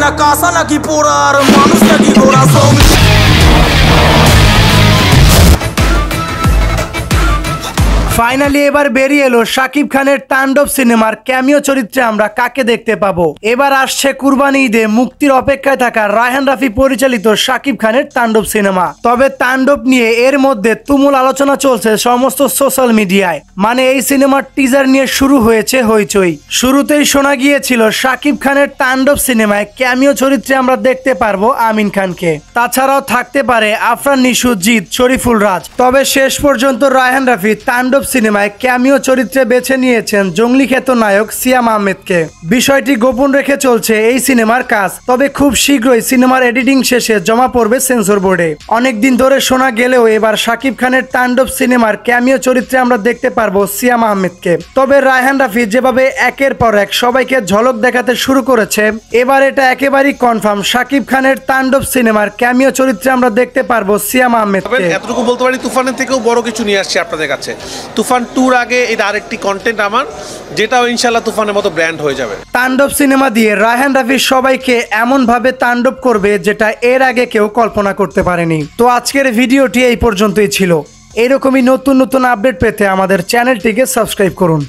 এটা কাঁসা নাকি পোড়া আর মানুষ নাকি ঘোড়া সব ফাইনালি এবার বেরিয়ে এলো শাকিব খানের তাণ্ডব সিনেমার ক্যামিও চরিত্রে আমরা কাকে দেখতে পাবো। এবার আসছে কুরবানি ঈদে মুক্তির অপেক্ষায় থাকা রায়হান রাফি পরিচালিত শাকিব খানের তাণ্ডব সিনেমা। তবে তাণ্ডব নিয়ে এর মধ্যে তুমুল আলোচনা চলছে সমস্ত সোশ্যাল মিডিয়ায়। মানে এই সিনেমার টিজার নিয়ে শুরু হয়েছে হইচই। শুরুতেই শোনা গিয়েছিল শাকিব খানের তাণ্ডব সিনেমায় ক্যামিও চরিত্রে আমরা দেখতে পারবো আমিন খানকে, তাছাড়াও থাকতে পারে আফরান নিশু, জিৎ, শরীফুল রাজ। তবে শেষ পর্যন্ত রায়হান রাফি তাণ্ডব সিনেমায় ক্যামিও চরিত্রে বেছে নিয়েছেন জঙ্গলি খ্যাত নায়ক সিয়াম আহমেদকে। বিষয়টি গোপন রেখে চলছে এই সিনেমার কাজ। তবে খুব শীঘ্রই সিনেমার এডিটিং শেষে জমা পড়বে সেন্সর বোর্ডে। অনেকদিন ধরে শোনা গেলেও এবার শাকিব খানের তাণ্ডব সিনেমার ক্যামিও চরিত্রে আমরা দেখতে পারবো সিয়াম আহমেদকে। তবে রায়হান রাফি যেভাবে একের পর এক সবাইকে ঝলক দেখাতে শুরু করেছে, এবার এটা একেবারেই কনফার্ম শাকিব খানের তাণ্ডব সিনেমার ক্যামিও চরিত্রে আমরা দেখতে পারবো সিয়াম আহমেদকে। এতটুকু বলতে পারি তুফানের থেকেও বড় কিছু নিয়ে আসছে আপনাদের কাছে। তুফান 2 আগে এটা আরেকটি কন্টেন্ট আমার, যেটাও ইনশাআল্লাহ তুফানের মতো ব্র্যান্ড হয়ে যাবে। তাণ্ডব সিনেমা দিয়ে রায়হান রাফি সবাইকে এমন ভাবে তাণ্ডব করবে যেটা এর আগে কেউ কল্পনা করতে পারেনি। তো আজকের ভিডিওটি এই পর্যন্তই ছিল। এরকমই নতুন নতুন আপডেট পেতে আমাদের চ্যানেলটিকে সাবস্ক্রাইব করুন।